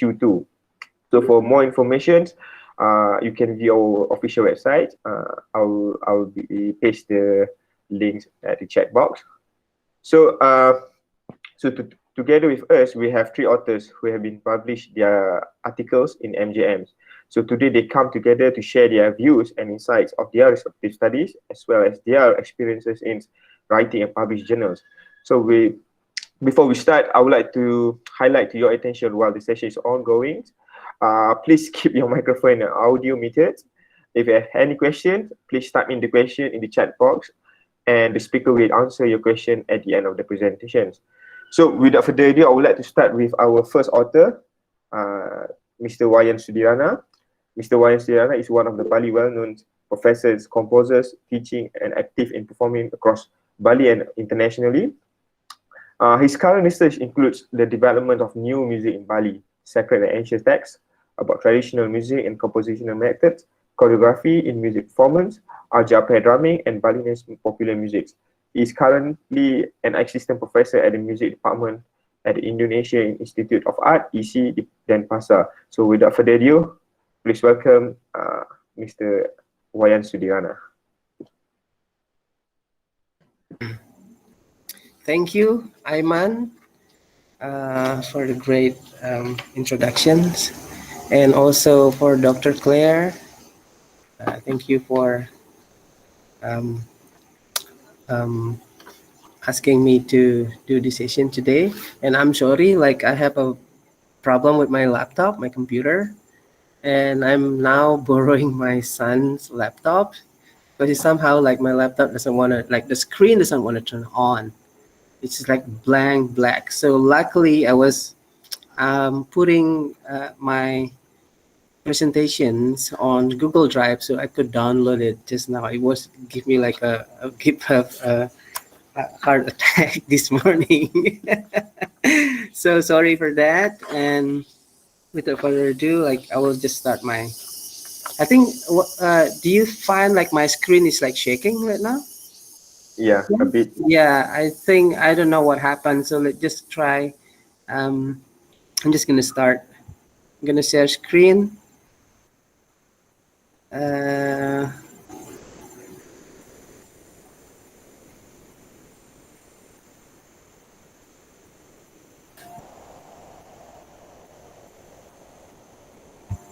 Q2. So for more information, you can view our official website. I'll paste the links at the chat box. So together with us, we have three authors who have been published their articles in MJMs. So today they come together to share their views and insights of their respective studies, as well as their experiences in writing and published journals. So before we start, I would like to highlight to your attention while the session is ongoing. Please keep your microphone and audio muted. If you have any questions, please type in the question in the chat box, and the speaker will answer your question at the end of the presentations. So without further ado, I would like to start with our first author, Mr. Wayan Sudirana. Mr. Wayan Sudirana is one of the Bali well-known professors, composers, teaching, and active in performing across Bali and internationally. His current research includes the development of new music in Bali, sacred and ancient texts, about traditional music and compositional methods, choreography in music performance, ajar pair drumming, and Balinese popular music. He is currently an assistant professor at the music department at the Indonesian Institute of Art, ISI, Denpasar. So without further ado, please welcome Mr. Wayan Sudirana. Thank you, Aiman, for the great introductions, and also for Dr. Claire. Thank you for asking me to do this session today. And I'm sorry, like I have a problem with my laptop, my computer, and I'm now borrowing my son's laptop because it's somehow like my laptop doesn't want to, like the screen doesn't want to turn on. It's just like blank black. So luckily I was putting my presentations on Google Drive so I could download it just now. It was give me like a heart attack this morning. So sorry for that. And without further ado, like I will just start my, I think, do you find like my screen is like shaking right now? Yeah, a bit. Yeah, I think, I don't know what happened. So let's just try. I'm just going to start. I'm going to share screen.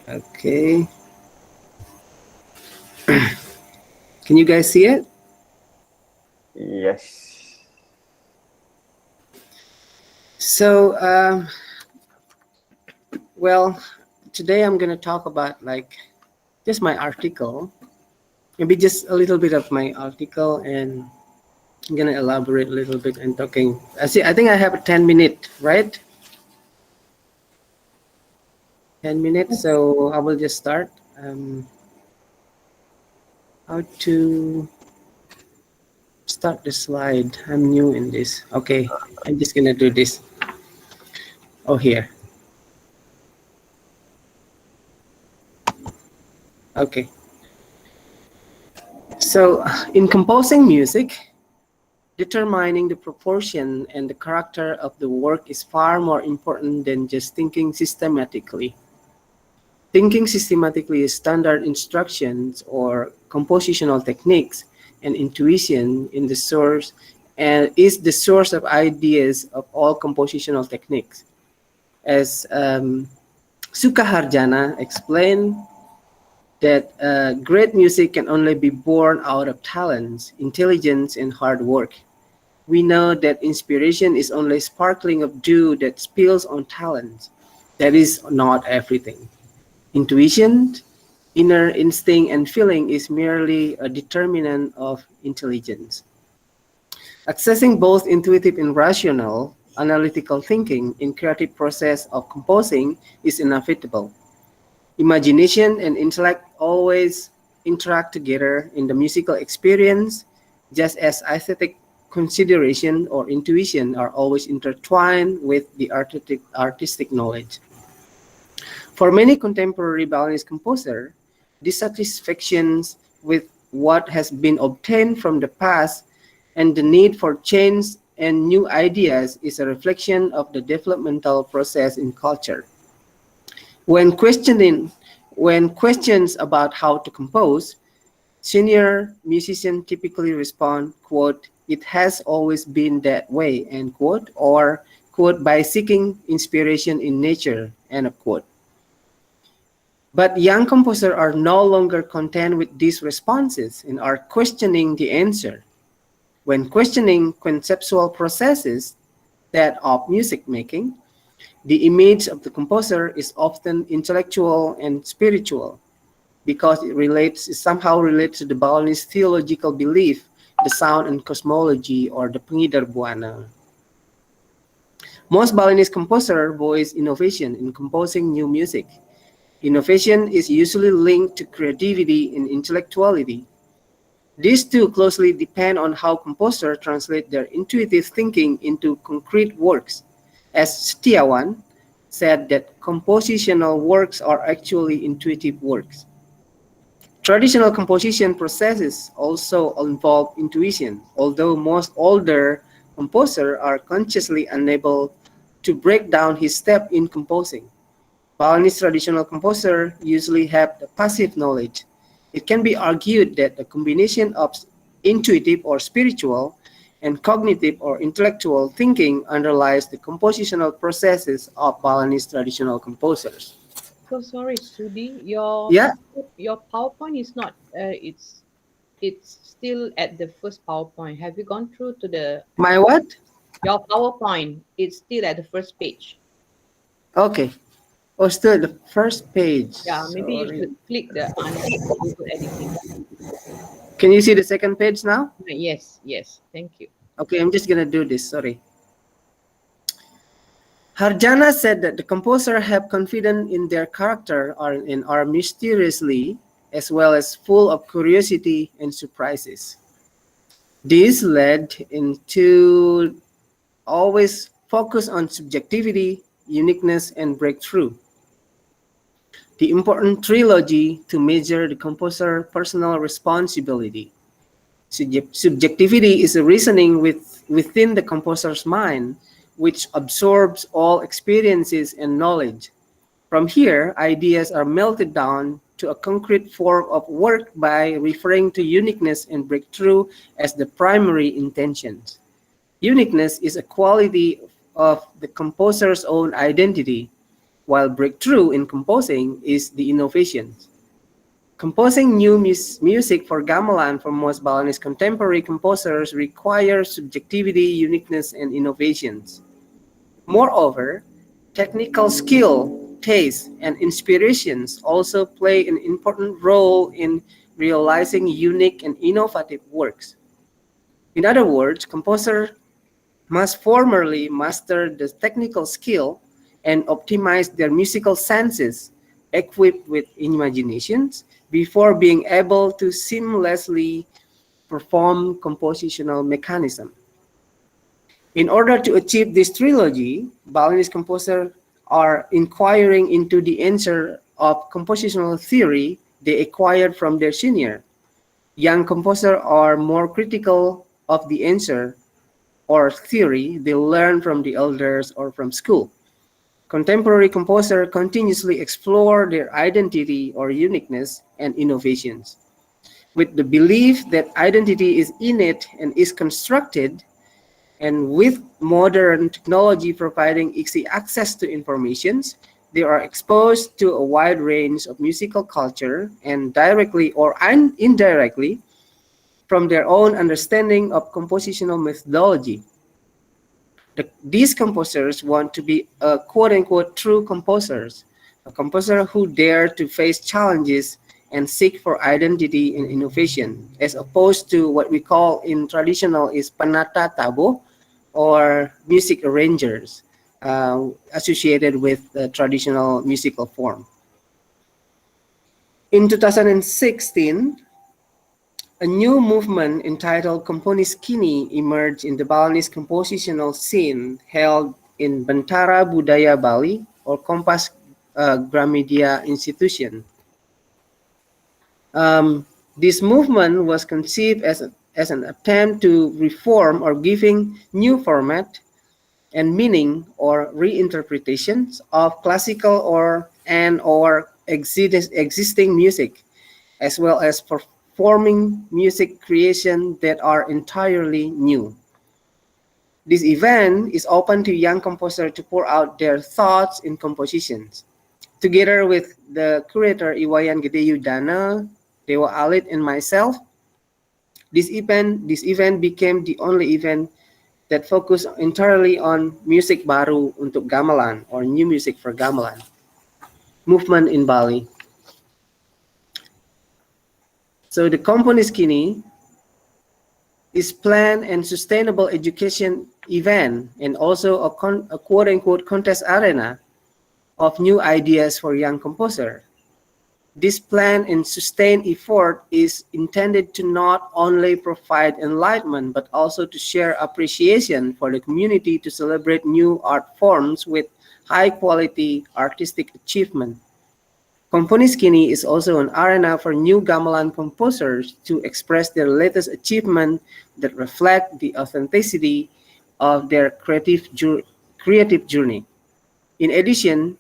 Okay. Can you guys see it? Yes. So, well, today I'm going to talk about like just my article, maybe just a little bit of my article, and I'm going to elaborate a little bit and talking. I think I have a 10-minute, right? 10 minutes, so I will just start. How to start the slide? I'm new in this. Okay, I'm just gonna do this. Oh, here. Okay. So in composing music, determining the proportion and the character of the work is far more important than just thinking systematically. Thinking systematically is standard instructions or compositional techniques, and intuition in the source and is the source of ideas of all compositional techniques. As Sukaharjana explained, that great music can only be born out of talents, intelligence, and hard work. We know that inspiration is only sparkling of dew that spills on talent. That is not everything. Intuition, inner instinct, and feeling is merely a determinant of intelligence. Accessing both intuitive and rational, analytical thinking in creative process of composing is inevitable. Imagination and intellect always interact together in the musical experience, just as aesthetic consideration or intuition are always intertwined with the artistic knowledge. For many contemporary Balinese composers, dissatisfactions with what has been obtained from the past and the need for change and new ideas is a reflection of the developmental process in culture. When questioning, when questions about how to compose, senior musicians typically respond, quote, "It has always been that way," end quote, or quote, "by seeking inspiration in nature," end of quote. But young composers are no longer content with these responses and are questioning the answer. When questioning conceptual processes that of music making, the image of the composer is often intellectual and spiritual because it somehow relates to the Balinese theological belief, the sound and cosmology, or the pengidar buana. Most Balinese composers voice innovation in composing new music. Innovation is usually linked to creativity and intellectuality. These two closely depend on how composers translate their intuitive thinking into concrete works. As Setiawan said that compositional works are actually intuitive works. Traditional composition processes also involve intuition, although most older composers are consciously unable to break down his step in composing. Balinese traditional composers usually have the passive knowledge. It can be argued that the combination of intuitive or spiritual and cognitive or intellectual thinking underlies the compositional processes of Balinese traditional composers. So sorry, Sudi, your Yeah, your PowerPoint is not. It's still at the first PowerPoint. Have you gone through to the my what? your PowerPoint? It's still at the first page. Okay. Oh, still the first page. Yeah, maybe you Sorry. should click the undo Google editing. Can you see the second page now? Yes, yes. Thank you. Okay, I'm just gonna do this. Sorry. Harjana said that the composer have confidence in their character and are mysteriously as well as full of curiosity and surprises. This led into always focus on subjectivity, uniqueness, and breakthrough. The important trilogy to measure the composer's personal responsibility. Subjectivity is a reasoning within the composer's mind, which absorbs all experiences and knowledge. From here, ideas are melted down to a concrete form of work by referring to uniqueness and breakthrough as the primary intentions. Uniqueness is a quality of the composer's own identity, while breakthrough in composing is the innovation. Composing new music for gamelan for most Balinese contemporary composers requires subjectivity, uniqueness, and innovations. Moreover, technical skill, taste, and inspirations also play an important role in realizing unique and innovative works. In other words, composer must formally master the technical skill and optimize their musical senses, equipped with imaginations, before being able to seamlessly perform compositional mechanism. In order to achieve this trilogy, Balinese composers are inquiring into the answer of compositional theory they acquired from their senior. Young composers are more critical of the answer or theory they learn from the elders or from school. Contemporary composers continuously explore their identity or uniqueness and innovations. With the belief that identity is innate and is constructed, and with modern technology providing easy access to informations, they are exposed to a wide range of musical culture and directly or indirectly from their own understanding of compositional methodology. These composers want to be a quote-unquote true composers, a composer who dare to face challenges and seek for identity and innovation, as opposed to what we call in traditional is penata tabo, or music arrangers associated with the traditional musical form. In 2016, a new movement entitled Komponis Kini emerged in the Balinese compositional scene held in Bentara Budaya Bali or Kompas Gramedia Institution. This movement was conceived as an attempt to reform or giving new format and meaning or reinterpretations of classical or and or existing music, as well as performing music creation that are entirely new. This event is open to young composers to pour out their thoughts in compositions. Together with the curator Wayan Dana, Dewa Alit, and myself, this event became the only event that focused entirely on music baru untuk gamelan, or new music for gamelan movement in Bali. So the Componist Kini is planned and sustainable education event, and also a quote-unquote contest arena of new ideas for young composer. This planned and sustained effort is intended to not only provide enlightenment, but also to share appreciation for the community, to celebrate new art forms with high quality artistic achievement. Componist Kini is also an arena for new gamelan composers to express their latest achievement that reflect the authenticity of their creative journey. In addition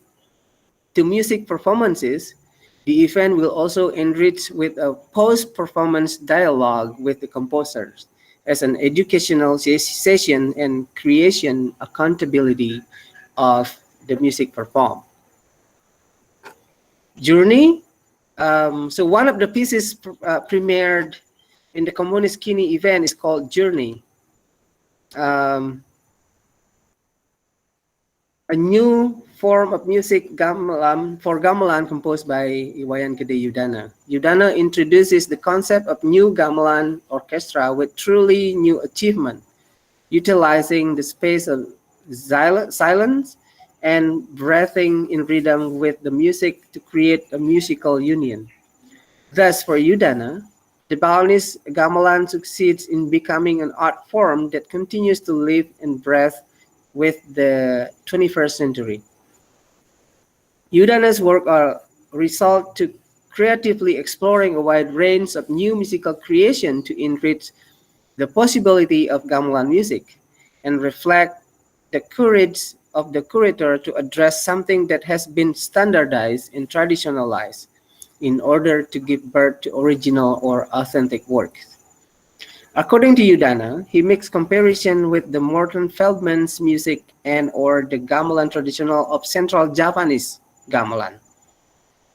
to music performances, the event will also enrich with a post-performance dialogue with the composers as an educational session and creation accountability of the music performed. Journey. So one of the pieces premiered in the Communist Kini event is called Journey. A new form of music for gamelan composed by Wayan Yudana. Yudana introduces the concept of new gamelan orchestra with truly new achievement, utilizing the space of silence and breathing in rhythm with the music to create a musical union. Thus, for Yudana, the Balinese gamelan succeeds in becoming an art form that continues to live and breathe with the 21st century. Yudana's work are result to creatively exploring a wide range of new musical creation to enrich the possibility of gamelan music and reflect the courage of the curator to address something that has been standardized and traditionalized in order to give birth to original or authentic works. According to Yudana, he makes comparison with the modern Feldman's music and or the gamelan traditional of Central Japanese gamelan,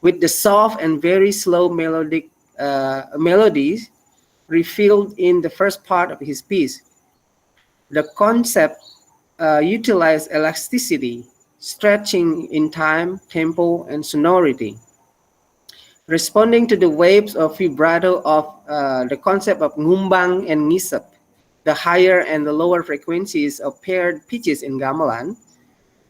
with the soft and very slow melodies refilled in the first part of his piece. The concept utilized elasticity, stretching in time, tempo, and sonority, responding to the waves of vibrato of the concept of ngumbang and ngisep, the higher and the lower frequencies of paired pitches in gamelan.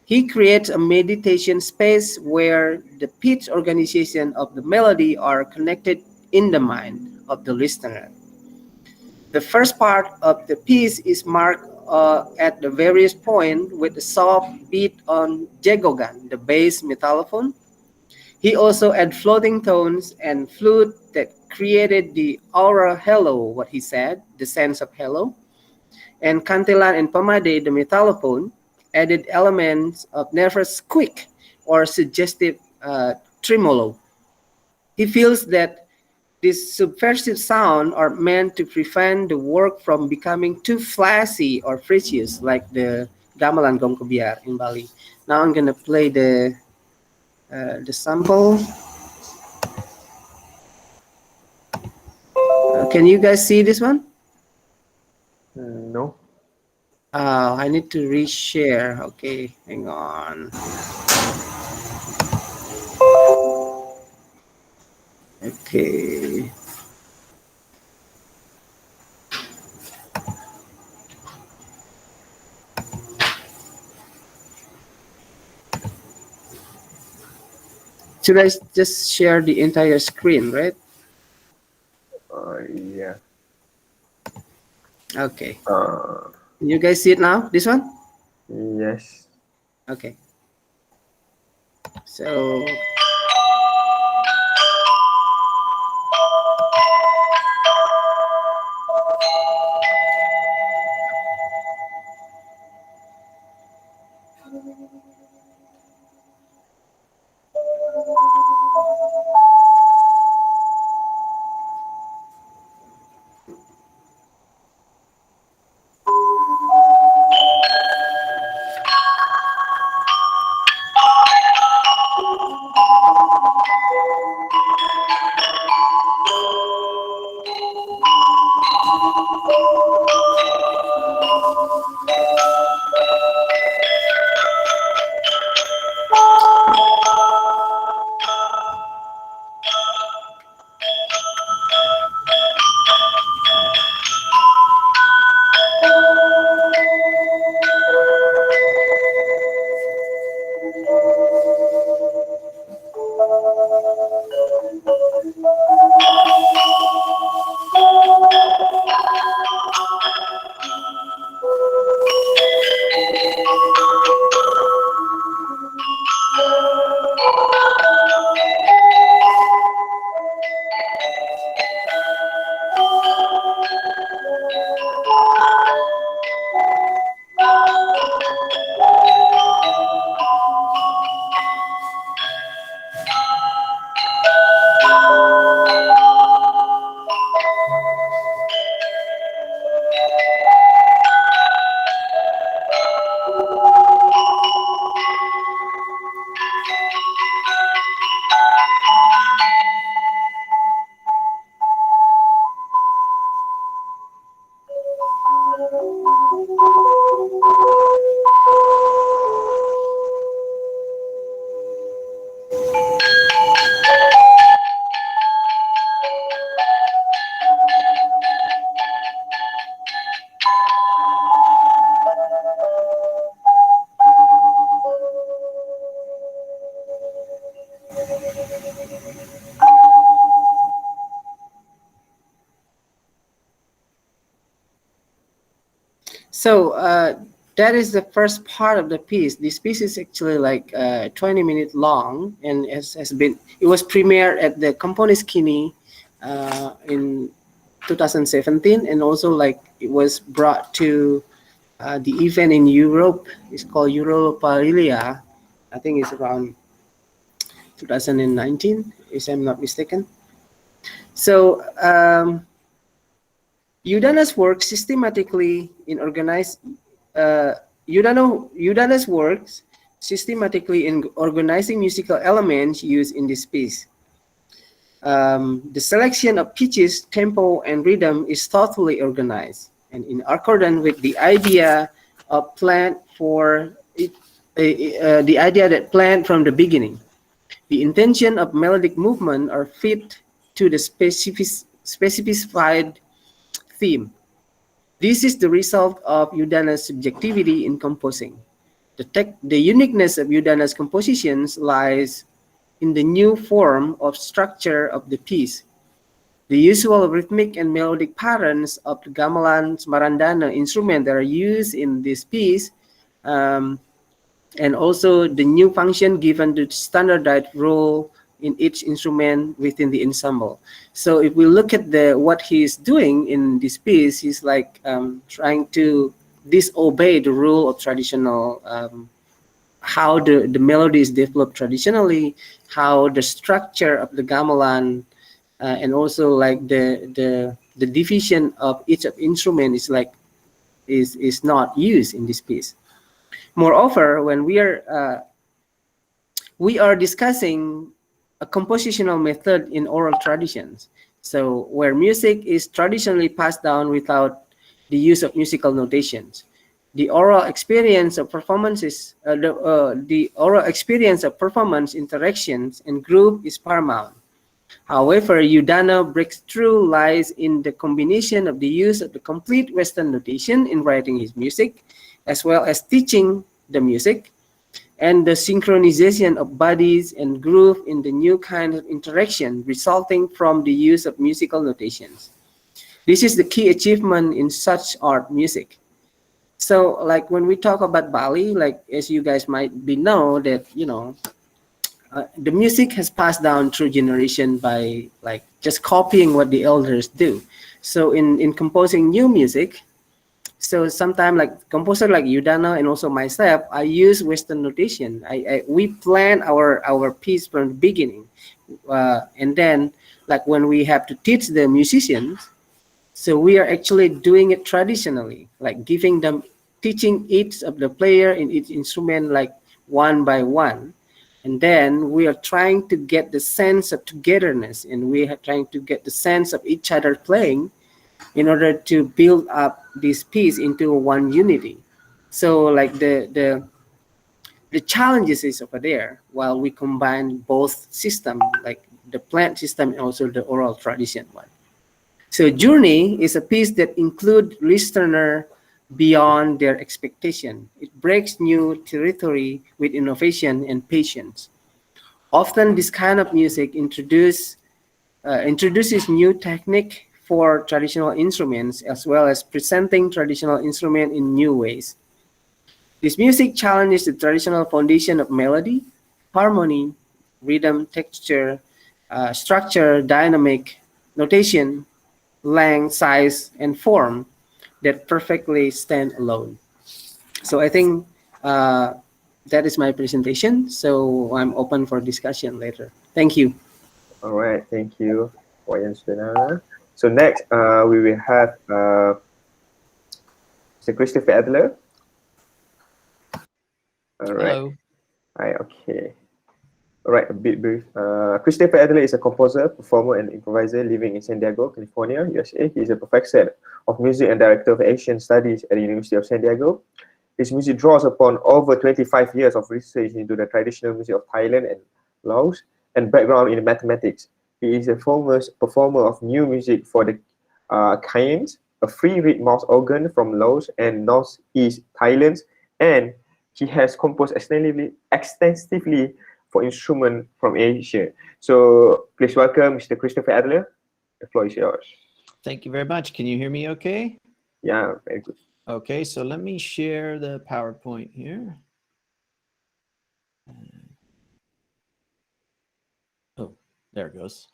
He creates a meditation space where the pitch organization of the melody are connected in the mind of the listener. The first part of the piece is marked at the various point with a soft beat on jegogan, the bass metallophone. He also added floating tones and flute that created the aura halo, what he said, the sense of halo. And cantilan and pomade, the metallophone, added elements of nervous squeak or suggestive tremolo. He feels that these subversive sounds are meant to prevent the work from becoming too flashy or fricious like the gamelan gong kebiar in Bali. Now I'm gonna play the sample. Can you guys see this one? No. I need to reshare. Okay, hang on. Okay. Should I just share the entire screen, right? Yeah. Okay. You guys see it now? This one? Yes. Okay. So So that is the first part of the piece. This piece is actually like 20 minutes long, and it was premiered at the Compositional in 2017, and also like it was brought to the event in Europe. It's called Europalilia. I think it's around 2019, if I'm not mistaken. So Udana's work systematically in organized Udana's works systematically in organizing musical elements used in this piece. The selection of pitches, tempo, and rhythm is thoughtfully organized and in accordance with the idea of planned for it, the idea that planned from the beginning. The intention of melodic movement are fit to the specified theme. This is the result of Udana's subjectivity in composing. The uniqueness of Udana's compositions lies in the new form of structure of the piece. The usual rhythmic and melodic patterns of the gamelan marandana instrument that are used in this piece, and also the new function given to standardized role in each instrument within the ensemble. So if we look at what he's doing in this piece, he's like trying to disobey the rule of traditional, how the melody is developed traditionally, how the structure of the gamelan, and also like the division of each of instrument is like is not used in this piece. Moreover, when we are discussing a compositional method in oral traditions. So where music is traditionally passed down without the use of musical notations. The oral experience of performances, the oral experience of performance interactions and group is paramount. However, Udana breakthrough lies in the combination of the use of the complete Western notation in writing his music, as well as teaching the music, and the synchronization of bodies and groove in the new kind of interaction resulting from the use of musical notations. This is the key achievement in such art music. So like when we talk about Bali, like as you guys might be know that, the music has passed down through generation by like just copying what the elders do. So in composing new music, so sometimes like composer like Udana and also myself, I use Western notation. We plan our piece from the beginning, and then like when we have to teach the musicians, so we are actually doing it traditionally, like giving them, teaching each of the player in each instrument like one by one, and then we are trying to get the sense of togetherness, and we are trying to get the sense of each other playing in order to build up this piece into one unity. So like the challenges is over there while we combine both system, like the plant system and also the oral tradition one. So Journey is a piece that includes listener beyond their expectation. It breaks new territory with innovation and patience. Often this kind of music introduces new technique for traditional instruments as well as presenting traditional instrument in new ways. This music challenges the traditional foundation of melody, harmony, rhythm, texture, structure, dynamic, notation, length, size, and form that perfectly stand alone. So I think that is my presentation. So I'm open for discussion later. Thank you. All right, thank you, Wayan Sudirana. So next, we will have Mr. Christopher Adler. All right. Hello. Hi, okay. All right, a bit brief. Christopher Adler is a composer, performer, and improviser living in San Diego, California, USA. He is a professor of music and director of Asian Studies at the University of San Diego. His music draws upon over 25 years of research into the traditional music of Thailand and Laos and background in mathematics. He is a foremost performer of new music for the Kayens, a free reed mouth organ from Laos and Northeast Thailand, and he has composed extensively for instrument from Asia. So please welcome Mr. Christopher Adler. The floor is yours. Thank you very much. Can you hear me okay? Yeah, very good. Okay, so let me share the PowerPoint here. Oh, there it goes.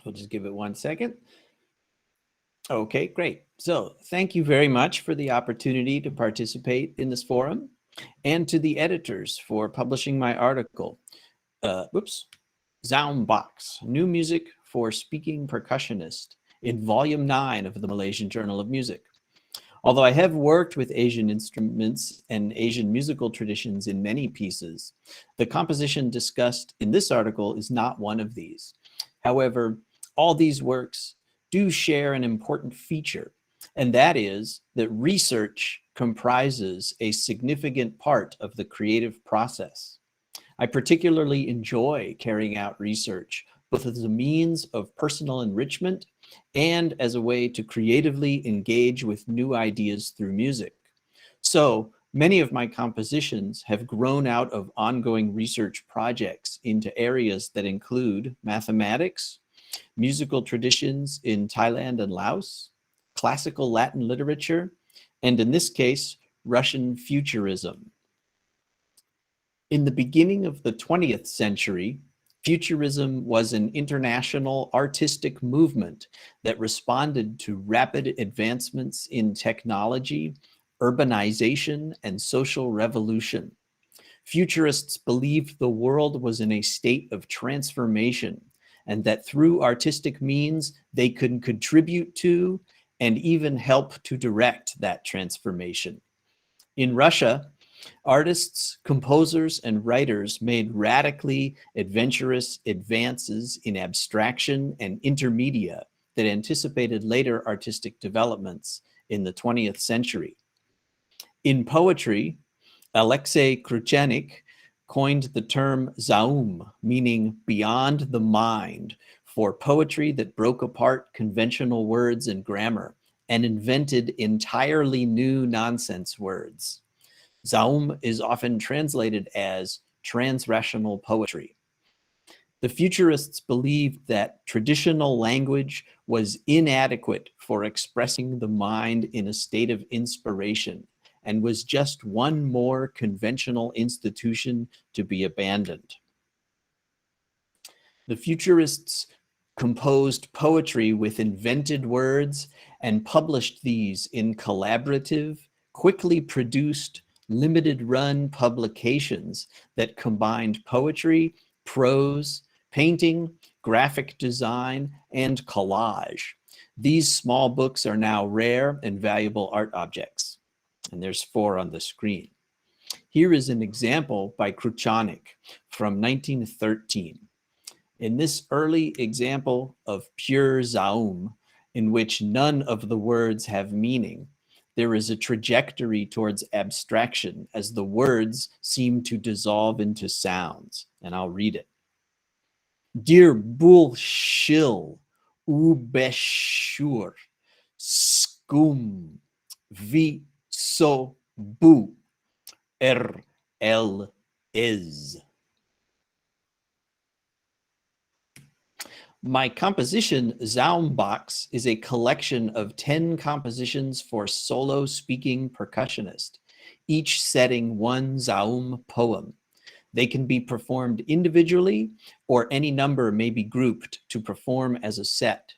We'll just give it 1 second. Okay, great. So thank you very much for the opportunity to participate in this forum, and to the editors for publishing my article. Zaum Box, New Music for Speaking Percussionist, in Volume 9 of the Malaysian Journal of Music. Although I have worked with Asian instruments and Asian musical traditions in many pieces, the composition discussed in this article is not one of these. However, all these works do share an important feature, and that is that research comprises a significant part of the creative process. I particularly enjoy carrying out research, both as a means of personal enrichment and as a way to creatively engage with new ideas through music. So many of my compositions have grown out of ongoing research projects into areas that include mathematics, musical traditions in Thailand and Laos, classical Latin literature, and in this case, Russian futurism. In the beginning of the 20th century, futurism was an international artistic movement that responded to rapid advancements in technology, urbanization, and social revolution. Futurists believed the world was in a state of transformation, and that through artistic means, they could contribute to and even help to direct that transformation. In Russia, artists, composers, and writers made radically adventurous advances in abstraction and intermedia that anticipated later artistic developments in the 20th century. In poetry, Alexei Kruchanik coined the term Zaum, meaning beyond the mind, for poetry that broke apart conventional words and grammar and invented entirely new nonsense words. Zaum is often translated as transrational poetry. The futurists believed that traditional language was inadequate for expressing the mind in a state of inspiration and was just one more conventional institution to be abandoned. The futurists composed poetry with invented words and published these in collaborative, quickly produced, limited-run publications that combined poetry, prose, painting, graphic design, and collage. These small books are now rare and valuable art objects, and there's 4 on the screen. Here is an example by Kruchanik from 1913. In this early example of pure Zaum, in which none of the words have meaning, there is a trajectory towards abstraction as the words seem to dissolve into sounds. And I'll read it. Dear bullshil, ubeshur, skum, vi so bu, el is. My composition, Zaum Box, is a collection of 10 compositions for solo speaking percussionist, each setting one Zaum poem. They can be performed individually, or any number may be grouped to perform as a set.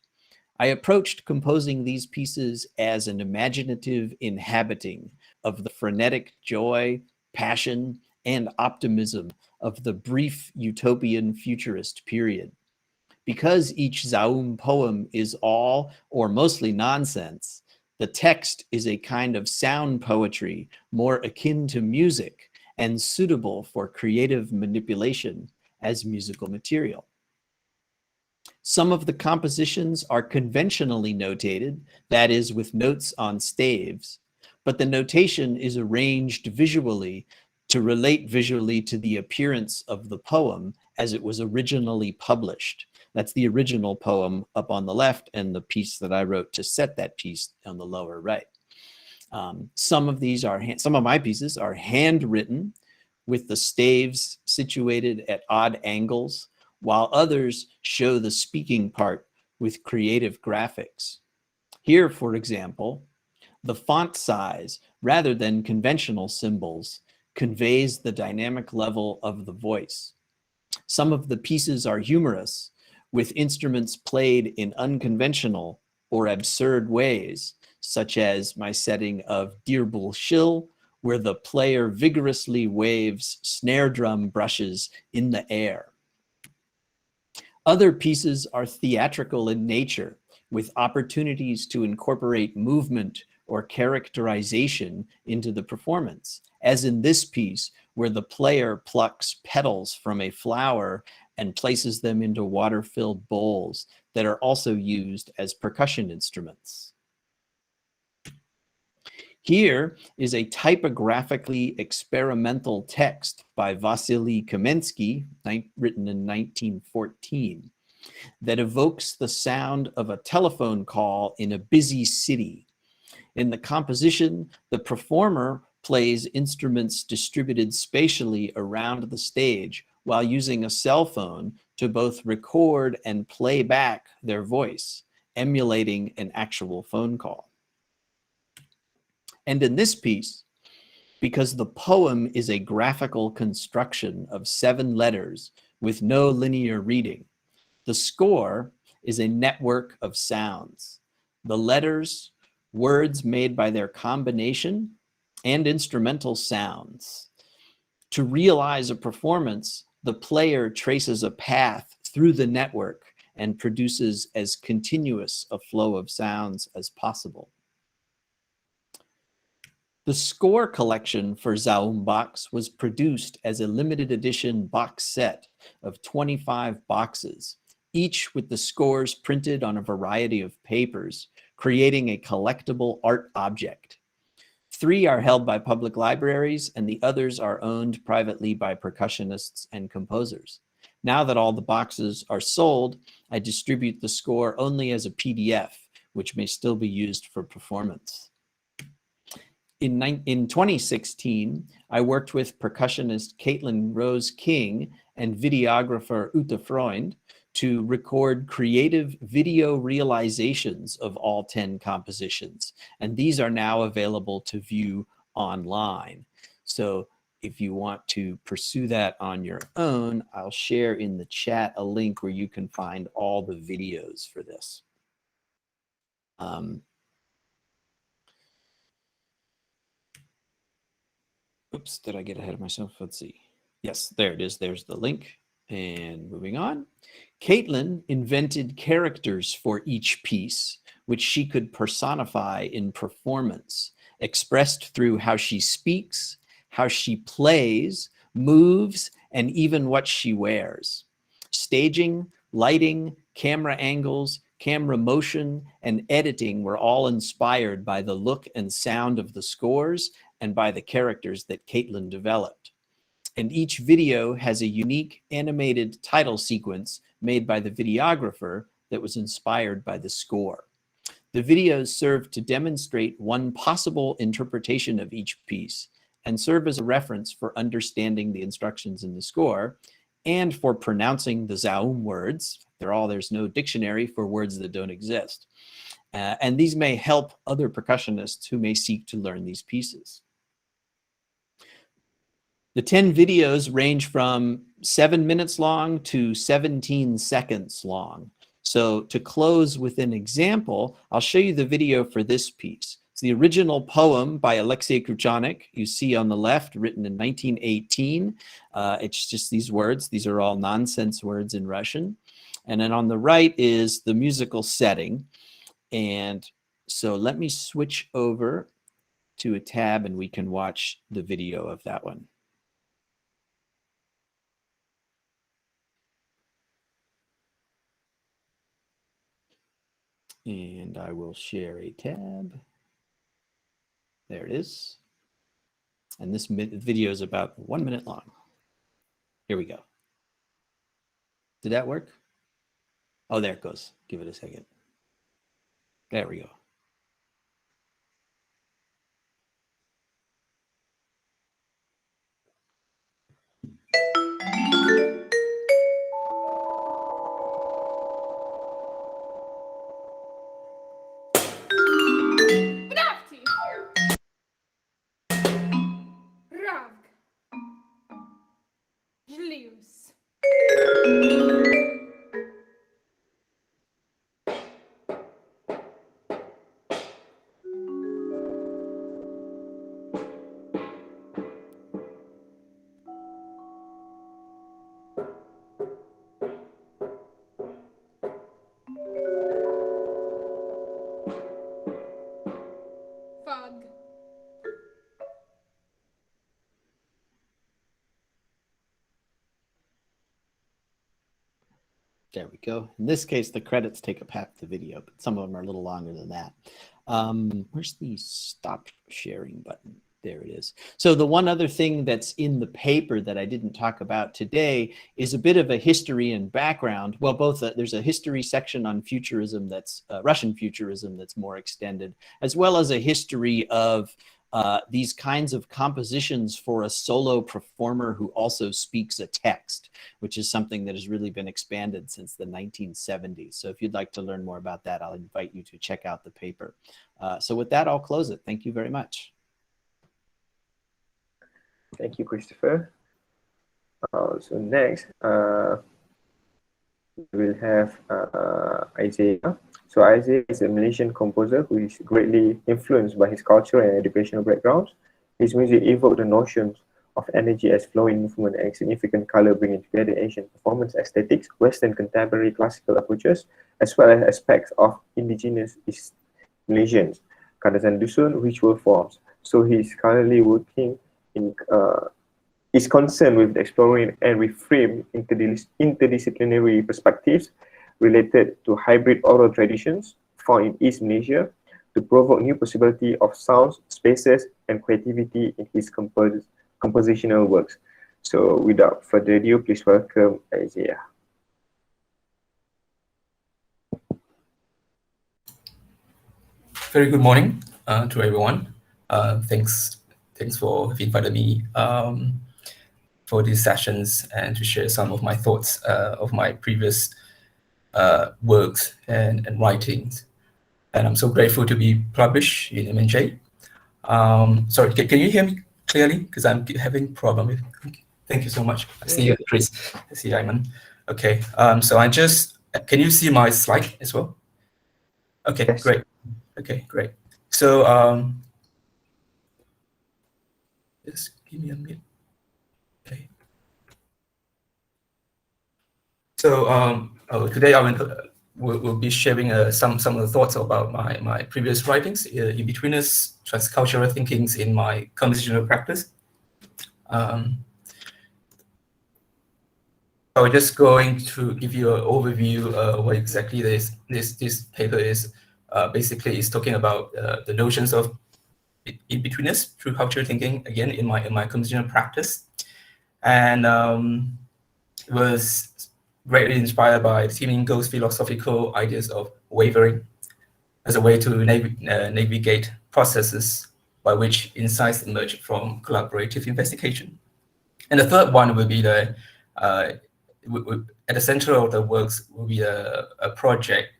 I approached composing these pieces as an imaginative inhabiting of the frenetic joy, passion, and optimism of the brief utopian futurist period. Because each Zaum poem is all or mostly nonsense, the text is a kind of sound poetry more akin to music and suitable for creative manipulation as musical material. Some of the compositions are conventionally notated, that is, with notes on staves, but the notation is arranged visually to relate visually to the appearance of the poem as it was originally published. That's the original poem up on the left and the piece that I wrote to set that piece on the lower right. Some of my pieces are handwritten with the staves situated at odd angles, while others show the speaking part with creative graphics. Here, for example, the font size, rather than conventional symbols, conveys the dynamic level of the voice. Some of the pieces are humorous, with instruments played in unconventional or absurd ways, such as my setting of Dirbul Shil, where the player vigorously waves snare drum brushes in the air. Other pieces are theatrical in nature, with opportunities to incorporate movement or characterization into the performance, as in this piece, where the player plucks petals from a flower and places them into water-filled bowls that are also used as percussion instruments. Here is a typographically experimental text by Vasily Kamensky, written in 1914, that evokes the sound of a telephone call in a busy city. In the composition, the performer plays instruments distributed spatially around the stage while using a cell phone to both record and play back their voice, emulating an actual phone call. And in this piece, because the poem is a graphical construction of 7 letters with no linear reading, the score is a network of sounds. The letters, words made by their combination, and instrumental sounds. To realize a performance, the player traces a path through the network and produces as continuous a flow of sounds as possible. The score collection for Zaum box was produced as a limited edition box set of 25 boxes, each with the scores printed on a variety of papers, creating a collectible art object. 3 are held by public libraries, and the others are owned privately by percussionists and composers. Now that all the boxes are sold, I distribute the score only as a PDF, which may still be used for performance. In 2016, I worked with percussionist Caitlin Rose King and videographer Ute Freund to record creative video realizations of all 10 compositions. And these are now available to view online. So if you want to pursue that on your own, I'll share in the chat a link where you can find all the videos for this. Oops, did I get ahead of myself? Let's see. Yes, there it is. There's the link. And moving on. Caitlin invented characters for each piece, which she could personify in performance, expressed through how she speaks, how she plays, moves, and even what she wears. Staging, lighting, camera angles, camera motion, and editing were all inspired by the look and sound of the scores and by the characters that Caitlin developed. And each video has a unique animated title sequence made by the videographer that was inspired by the score. The videos serve to demonstrate one possible interpretation of each piece and serve as a reference for understanding the instructions in the score and for pronouncing the Zaum words. There's no dictionary for words that don't exist. And these may help other percussionists who may seek to learn these pieces. The 10 videos range from 7 minutes long to 17 seconds long. So to close with an example, I'll show you the video for this piece. It's the original poem by Alexei Kruchanik, you see on the left, written in 1918. It's just these words. These are all nonsense words in Russian. And then on the right is the musical setting. And so let me switch over to a tab and we can watch the video of that one. And I will share a tab. There it is. And this video is about 1 minute long. Here we go. Did that work? Oh, there it goes. Give it a second. There we go. There we go. In this case, the credits take up half the video, but some of them are a little longer than that. Where's the stop sharing button? There it is. So the one other thing that's in the paper that I didn't talk about today is a bit of a history and background. Well, both there's a history section on futurism that's Russian futurism that's more extended, as well as a history of these kinds of compositions for a solo performer who also speaks a text, which is something that has really been expanded since the 1970s. So if you'd like to learn more about that, I'll invite you to check out the paper. So with that, I'll close it. Thank you very much. Thank you, Christopher. So next, we'll have Isaiah. So Isaiah is a Malaysian composer who is greatly influenced by his cultural and educational backgrounds. His music evoked the notions of energy as flowing movement and significant color, bringing together Asian performance aesthetics, Western contemporary classical approaches, as well as aspects of indigenous East Malaysians, kadazan dusun, ritual forms. So he's currently working in is concerned with exploring and reframe interdisciplinary perspectives related to hybrid oral traditions found in East Malaysia to provoke new possibility of sounds, spaces, and creativity in his compositional works. So without further ado, please welcome Isaiah. Very good morning to everyone. Thanks for inviting me for these sessions and to share some of my thoughts of my previous works and writings. And I'm so grateful to be published in MNJ. Sorry, can you hear me clearly? Because I'm having problem with. Thank you so much. I see you, Chris. I see Ayman. Okay. So can you see my slide as well? Okay, yes. Great. Okay, great. So just give me a minute. Okay. So today we'll be sharing some of the thoughts about my previous writings, Inbetweenness, Transcultural thinkings in my compositional practice. I'm just going to give you an overview of what exactly this paper is. Basically, it's talking about the notions of Inbetweenness through cultural thinking, again, in my compositional practice. And it was greatly inspired by Tsie Tsang's philosophical ideas of wavering as a way to navigate processes by which insights emerge from collaborative investigation. And the third one will be at the center of the works will be a project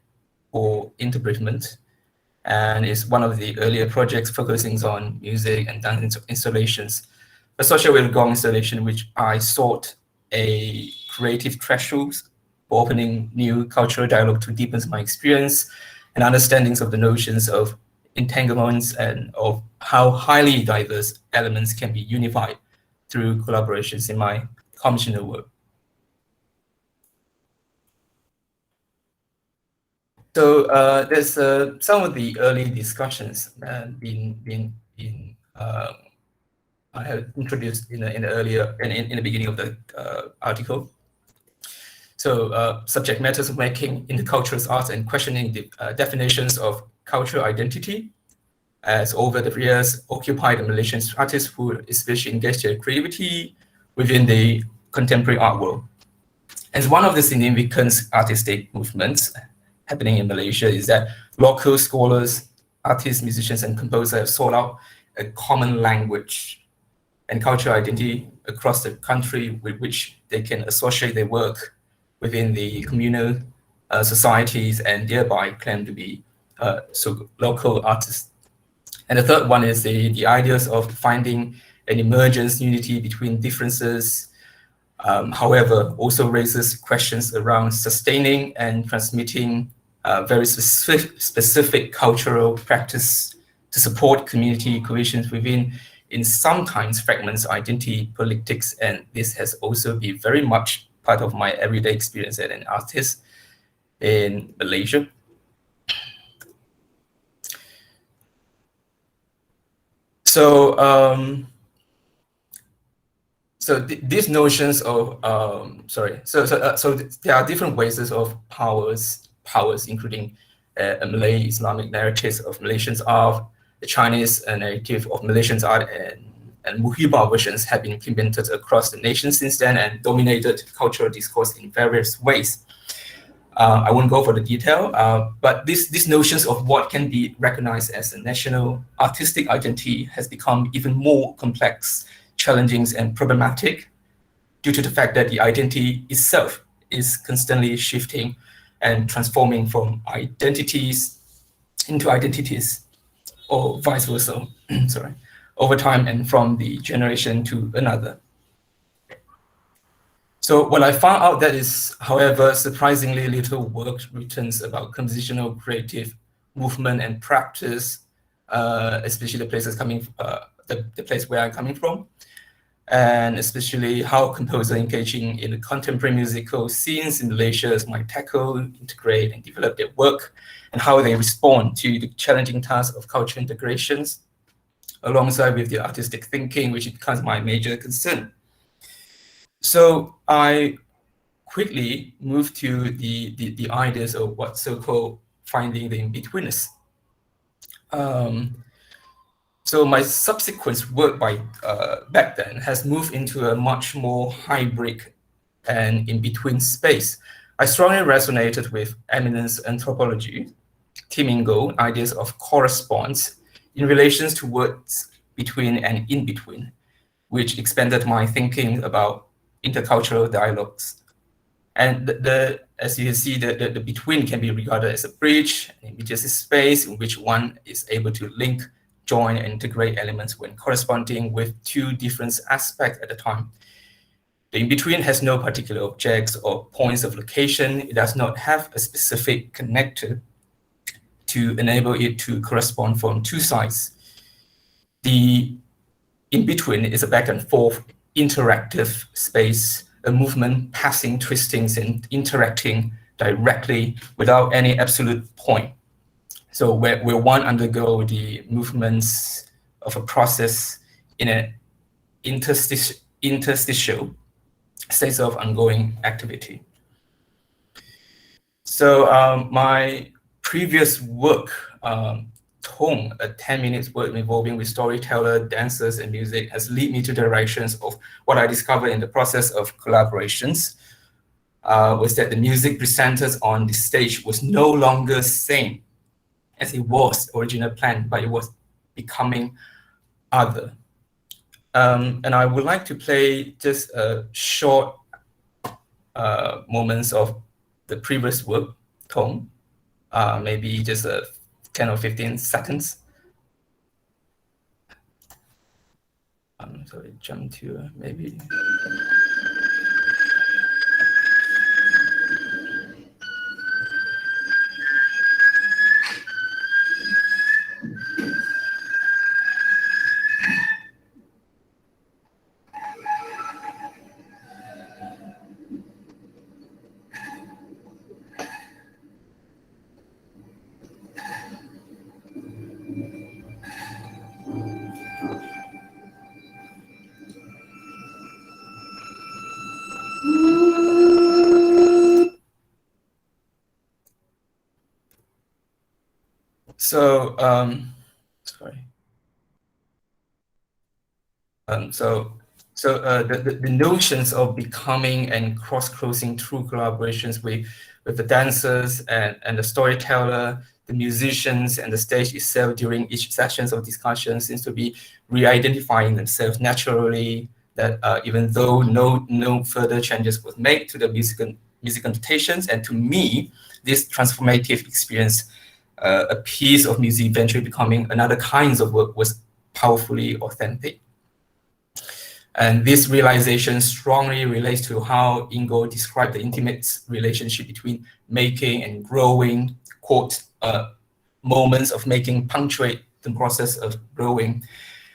for interpretation, and it's one of the earlier projects focusing on music and dance installations associated with gong installation, which I sought a creative threshold for opening new cultural dialogue to deepen my experience and understandings of the notions of entanglements and of how highly diverse elements can be unified through collaborations in my compositional work. So there's some of the early discussions I have introduced in the beginning of the article. So subject matters of making intercultural arts and questioning the definitions of cultural identity as over the years occupied the Malaysian artists who especially engaged their creativity within the contemporary art world. As one of the significant artistic movements happening in Malaysia is that local scholars, artists, musicians, and composers have sought out a common language and cultural identity across the country with which they can associate their work within the communal societies and thereby claim to be local artists. And the third one is the ideas of finding an emergence unity between differences, however, also raises questions around sustaining and transmitting very specific cultural practice to support community cohesion within, in sometimes fragments, identity politics, and this has also been very much part of my everyday experience as an artist in Malaysia. So these notions of so there are different ways of powers, including Malay Islamic narratives of Malaysian art, the Chinese narrative of Malaysian art, and Muhiba versions have been implemented across the nation since then and dominated cultural discourse in various ways. I won't go for the detail, but these notions of what can be recognized as a national artistic identity has become even more complex, challenging, and problematic due to the fact that the identity itself is constantly shifting and transforming from identities into identities, or vice versa, sorry, over time and from the generation to another. So what I found out that is, however, surprisingly little work written about compositional creative movement and practice, especially the places coming, the place where I'm coming from, and especially how composers engaging in the contemporary musical scenes in Malaysia might tackle, integrate, and develop their work, and how they respond to the challenging task of cultural integrations, alongside with the artistic thinking, which becomes my major concern. So I quickly moved to the ideas of what so-called finding the in-betweenness. So my subsequent work by back then has moved into a much more hybrid and in-between space. I strongly resonated with eminence anthropology, Timingo, ideas of corresponds in relations to words between and in between, which expanded my thinking about intercultural dialogues. And as you can see, the between can be regarded as a bridge, an immediate space in which one is able to link, join, and integrate elements when corresponding with two different aspects at a time. The in-between has no particular objects or points of location. It does not have a specific connector to enable it to correspond from two sides. The in-between is a back and forth interactive space, a movement passing, twisting, and interacting directly without any absolute point. So where one undergo the movements of a process in an interstitial state of ongoing activity. So my previous work, Tong, a 10-minute work involving with storyteller, dancers, and music, has led me to directions of what I discovered in the process of collaborations, was that the music presented on the stage was no longer same as it was original plan, but it was becoming other. And I would like to play just a short moments of the previous work, Tong, maybe just 10 or 15 seconds. Sorry, jump to maybe. So, sorry. The notions of becoming and cross-closing through collaborations with the dancers and the storyteller, the musicians, and the stage itself during each sessions of discussion seems to be re-identifying themselves naturally, that even though no further changes was made to the music notations. And to me, this transformative experience, a piece of music eventually becoming another kinds of work, was powerfully authentic. And this realization strongly relates to how Ingo described the intimate relationship between making and growing, quote, moments of making punctuate the process of growing.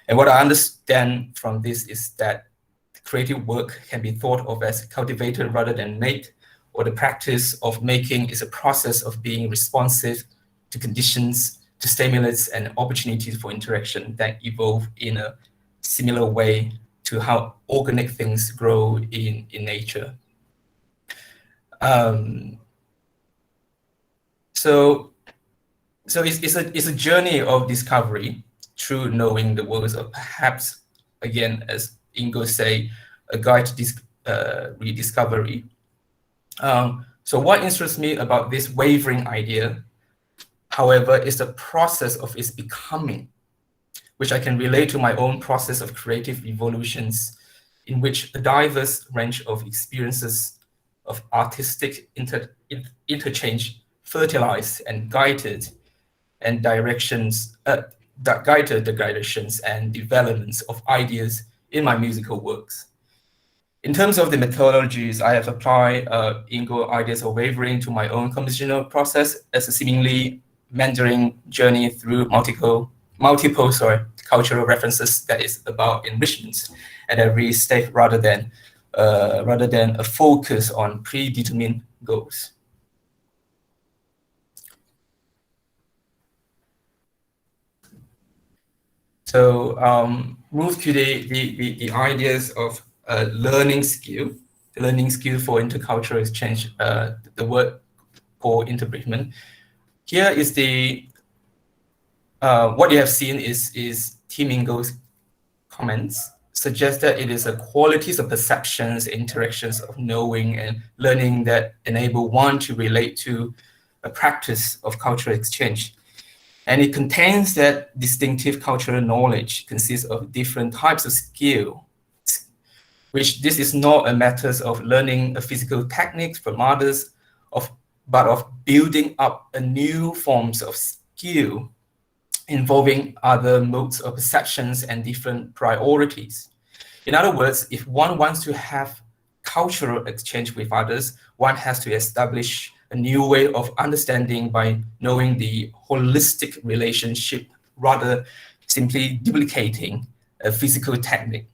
And what I understand from this is that creative work can be thought of as cultivated rather than made, or the practice of making is a process of being responsive to conditions, to stimulus and opportunities for interaction that evolve in a similar way to how organic things grow in nature. So it's a journey of discovery through knowing the words, or perhaps, again, as Ingo say, a guide to rediscovery. So what interests me about this wavering idea, however, is the process of its becoming, which I can relate to my own process of creative evolutions, in which a diverse range of experiences of artistic interchange fertilized and guided and guided the directions and developments of ideas in my musical works. In terms of the methodologies, I have applied Ingo ideas of wavering to my own compositional process as a seemingly meandering journey through multiple cultural references that is about enrichment at every step, rather than a focus on predetermined goals. So move to the ideas of learning skill, the learning skill for intercultural exchange, the word for Inbetweenness. Here is the what you have seen is Team Ingo's comments suggest that it is a qualities of perceptions, interactions of knowing and learning that enable one to relate to a practice of cultural exchange. And it contains that distinctive cultural knowledge consists of different types of skill, which this is not a matter of learning a physical technique from others, but of building up a new forms of skill involving other modes of perceptions and different priorities. In other words, if one wants to have cultural exchange with others, one has to establish a new way of understanding by knowing the holistic relationship, rather simply duplicating a physical technique.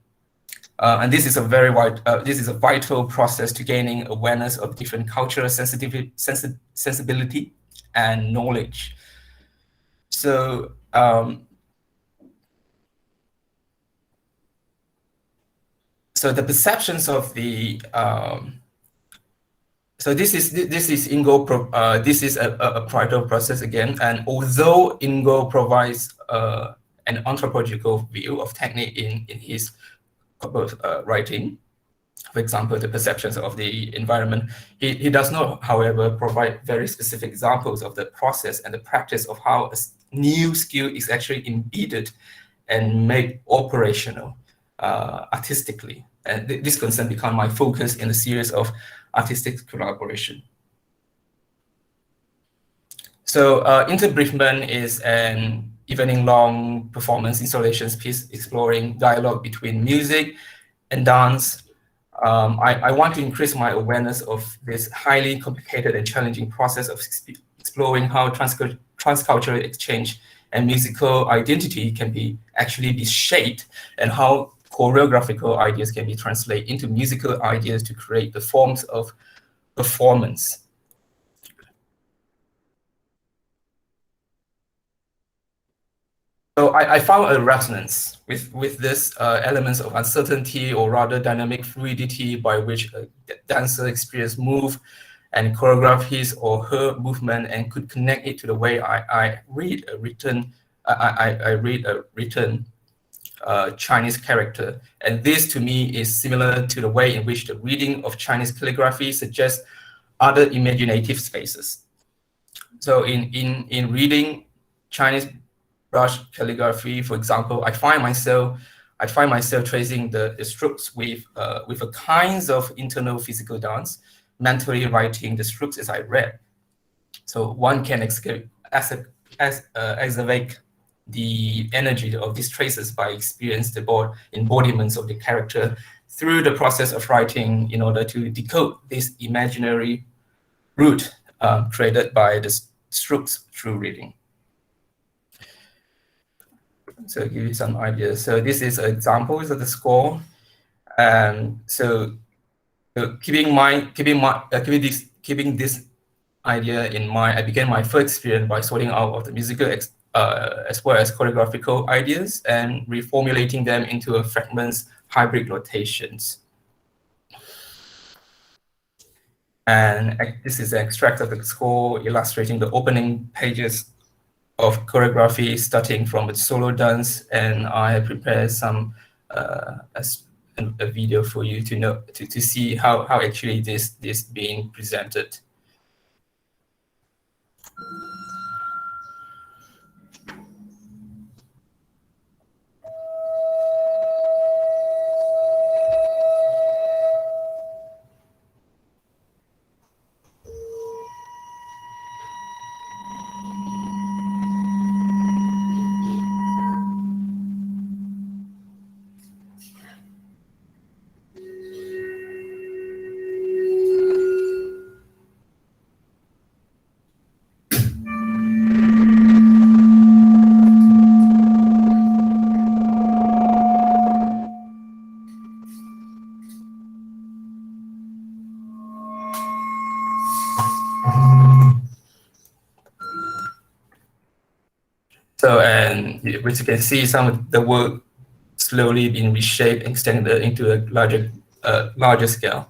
And this is a vital process to gaining awareness of different cultural sensibility and knowledge. So so the perceptions of the so this is Ingo. This is a vital process again, and although Ingo provides an anthropological view of technique in his writing, for example, the perceptions of the environment, he does not, however, provide very specific examples of the process and the practice of how a new skill is actually embedded and made operational artistically. And this concern became my focus in a series of artistic collaboration. So Inbetweenness is an evening-long performance installations piece exploring dialogue between music and dance. I want to increase my awareness of this highly complicated and challenging process of exploring how transcultural exchange and musical identity can actually be shaped, and how choreographical ideas can be translated into musical ideas to create the forms of performance. So I found a resonance with this elements of uncertainty, or rather dynamic fluidity, by which a dancer experiences move and choreograph his or her movement, and could connect it to the way I read a written Chinese character. And this to me is similar to the way in which the reading of Chinese calligraphy suggests other imaginative spaces. So in reading Chinese brush calligraphy, for example, I find myself tracing the strokes with a kinds of internal physical dance, mentally writing the strokes as I read. So one can exacerbate the energy of these traces by experiencing the embodiments of the character through the process of writing, in order to decode this imaginary route created by the strokes through reading. So I'll give you some ideas. So this is examples of the score. So keeping this idea in mind, I began my first experience by sorting out of the musical as well as choreographical ideas and reformulating them into fragments hybrid rotations. And this is an extract of the score illustrating the opening pages of choreography starting from a solo dance, and I have prepared some a video for you to see how actually this being presented. So, and which you can see some of the work slowly being reshaped and extended into a larger scale.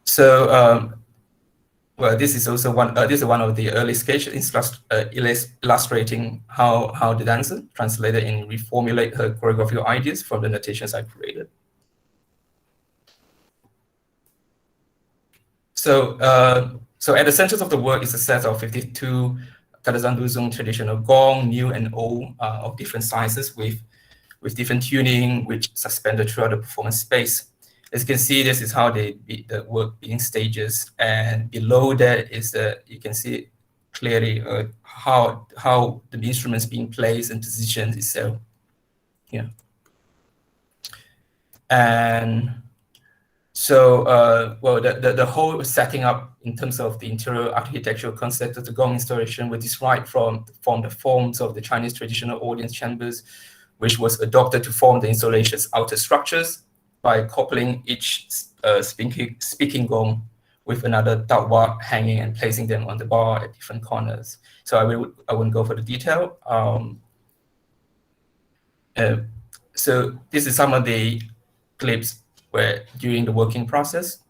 So, well, this is also one. This is one of the early sketches illustrating how the dancer translated and reformulate her choreographical ideas from the notations I created. So, so at the center of the work is a set of 52 Kadazan traditional gong, new and old, of different sizes with different tuning, which suspended throughout the performance space. As you can see, this is how the work being stages, and below that is you can see clearly how the instruments being placed and positioned itself. Yeah, and so well, the whole setting up in terms of the interior architectural concept of the gong installation was derived from the forms of the Chinese traditional audience chambers, which was adopted to form the installation's outer structures by coupling each speaking gong with another tawa hanging and placing them on the bar at different corners. So I won't go for the detail. So this is some of the clips where during the working process,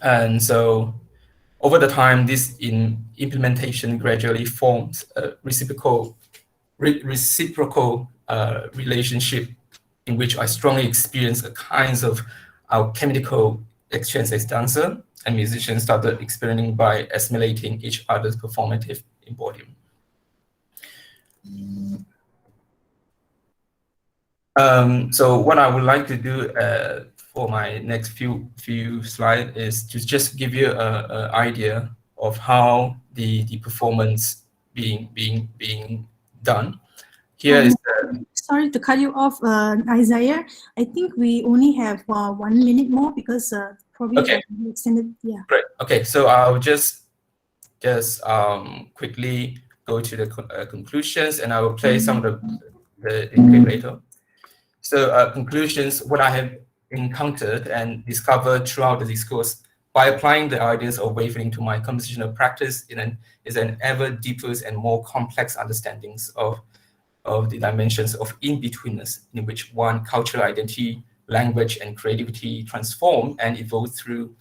and so over the time, this implementation gradually forms a reciprocal relationship in which I strongly experience a kinds of chemical exchange as dancer and musicians started experimenting by assimilating each other's performative embodiment. So what I would like to do for my next few slides is to just give you an idea of how the performance being done. Here is sorry to cut you off, Isaiah. I think we only have 1 minute more because probably okay. Extended. Yeah. Great. Okay, so I'll just quickly go to the conclusions, and I will play some of the clip later. So conclusions, what I have encountered and discovered throughout the discourse by applying the ideas of wavering to my compositional practice is an ever deeper and more complex understandings of the dimensions of in-betweenness, in which one cultural identity, language, and creativity transform and evolve through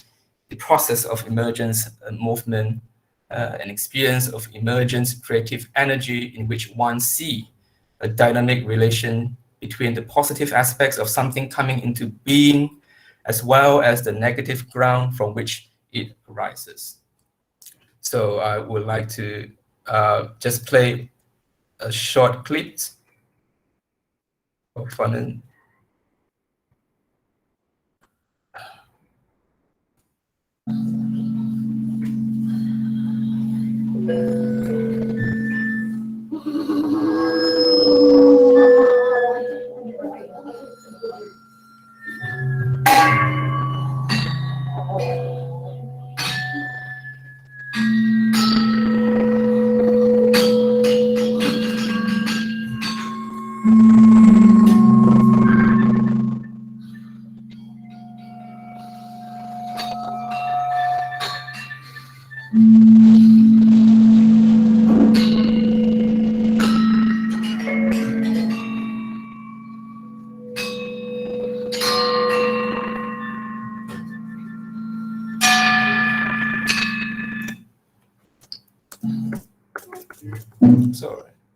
the process of emergence and movement, an experience of emergence, creative energy, in which one see a dynamic relation between the positive aspects of something coming into being, as well as the negative ground from which it arises. So I would like to just play a short clip of fun.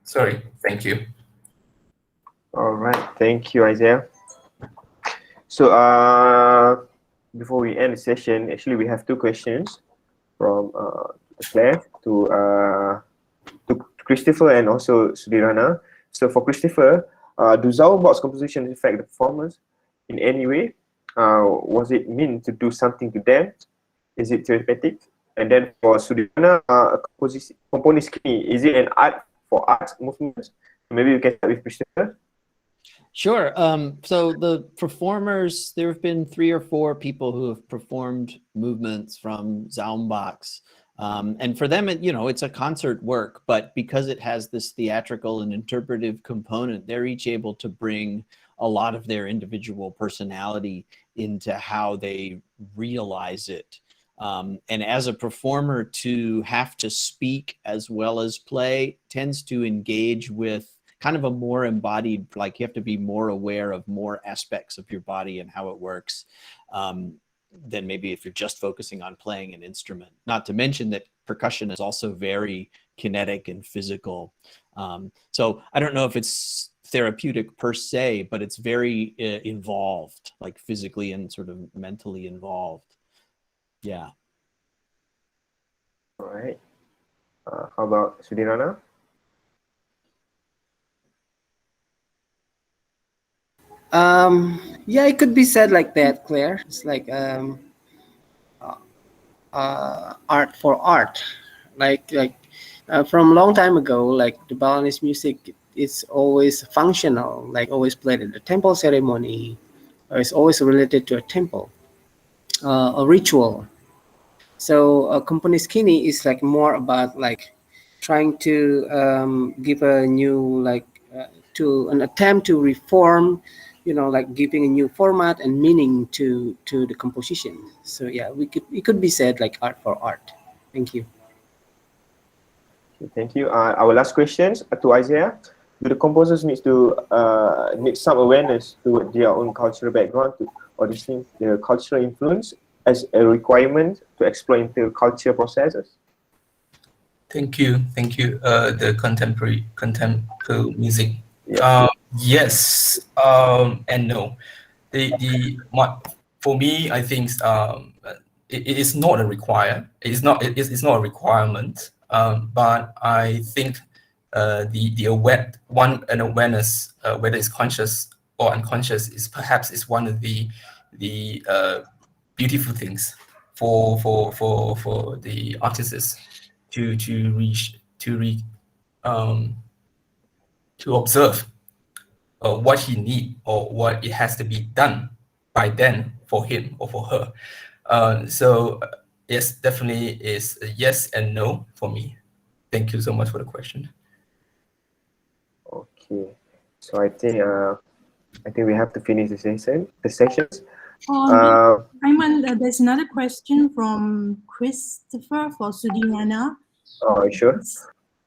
Sorry. Thank you. All right, thank you, Isaiah. So, before we end the session, actually we have two questions from Claire to Christopher and also Sudirana. So for Christopher, do Zaum box compositions affect the performance in any way? Was it meant to do something to them? Is it therapeutic? And then for Sudirana, componist key, is it an art for art movements? Maybe we can start with Christopher. Sure. So the performers, there have been 3 or 4 people who have performed movements from Zaum box. And for them, it's a concert work, but because it has this theatrical and interpretive component, they're each able to bring a lot of their individual personality into how they realize it. And as a performer, to have to speak as well as play tends to engage with kind of a more embodied, like you have to be more aware of more aspects of your body and how it works than maybe if you're just focusing on playing an instrument. Not to mention that percussion is also very kinetic and physical. So I don't know if it's therapeutic per se, but it's very involved, like physically and sort of mentally involved. Yeah. All right. How about Sudirana? Yeah, it could be said like that, Claire. It's like art for art. From a long time ago, like the Balinese music is always functional, like always played at the temple ceremony, or it's always related to a temple, a ritual. So componist kini is like more about like trying to give a new to an attempt to reform, like giving a new format and meaning to the composition. So yeah, it could be said like art for art. Thank you. Thank you. Our last questions to Isaiah. Do the composers need some awareness to their own cultural background or distinct the cultural influence as a requirement to explore into culture processes? Thank you. The contemporary music. Yeah. Yes and no. For me, I think it is not a require. It's not a requirement. But I think an awareness, whether it's conscious or unconscious, is perhaps one of the beautiful things for the artists to observe what he need or what it has to be done by then for him or for her. So yes, definitely is a yes and no for me. Thank you so much for the question. Okay, so I think we have to finish the sessions. Ayman, there's another question from Christopher for Sudirana. Oh, sure.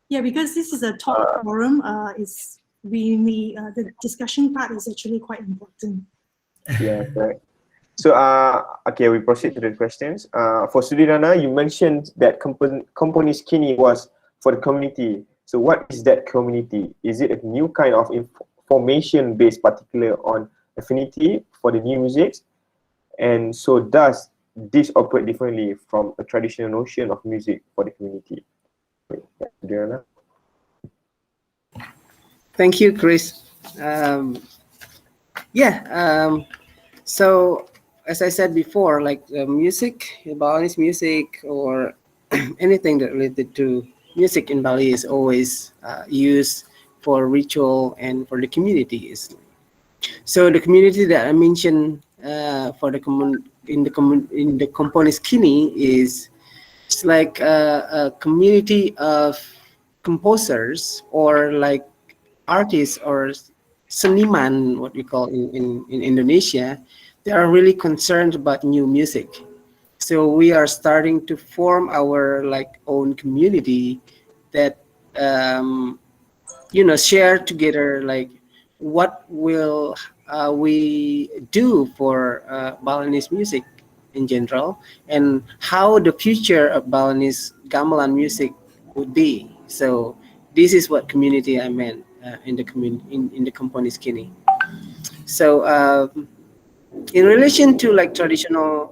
Yeah, because this is a talk forum. The discussion part is actually quite important. Yeah, right. So, okay, we proceed to the questions. For Sudirana, you mentioned that componist kini was for the community. So, what is that community? Is it a new kind of information based particular on affinity for the new music? And so, does this operate differently from a traditional notion of music for the community? Sudirana? Thank you, Chris. So as I said before, like music, Balinese music, or anything that related to music in Bali is always used for ritual and for the communities. So the community that I mentioned for in the componist kini is it's like a community of composers or like artists or seniman, what we call in Indonesia. They are really concerned about new music. So we are starting to form our like own community that share together like what will we do for Balinese music in general and how the future of Balinese gamelan music would be. So this is what community I meant in the in the componist kini. So in relation to like traditional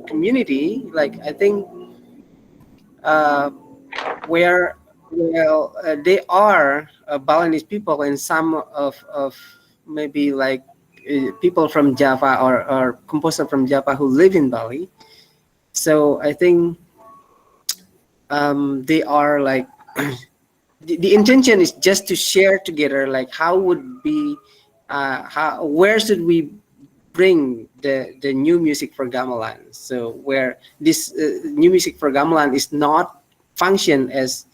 community, like I think where they are Balinese people and some of maybe like people from Java or composer from Java who live in Bali. So I think they are like the intention is just to share together like how would be where should we bring the new music for gamelan, so where this new music for gamelan is not function as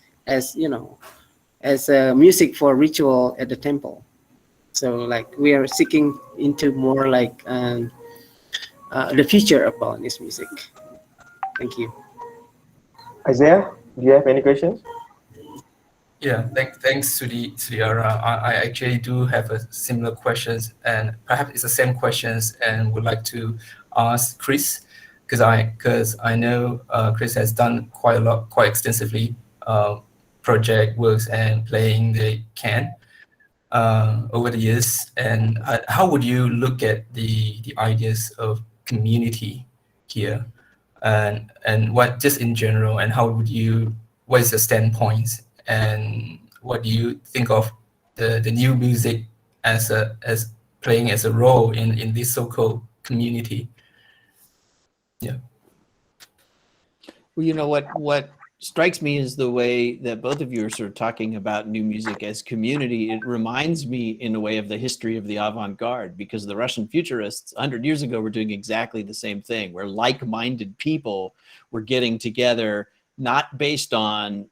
you know as music for ritual at the temple. So like we are seeking into more like the future of Balinese music. Thank you. Isaiah, do you have any questions? Yeah, thanks to the Sudirana. I actually do have a similar questions, and perhaps it's the same questions, and would like to ask Chris, because I know Chris has done quite extensively project works and playing the can over the years. And how would you look at the ideas of community here, and what just in general, and what is the standpoint? And what do you think of the new music as playing as a role in this so-called community? Yeah. Well, you know what strikes me is the way that both of you are sort of talking about new music as community. It reminds me in a way of the history of the avant-garde, because the Russian futurists 100 years ago were doing exactly the same thing, where like-minded people were getting together, not based on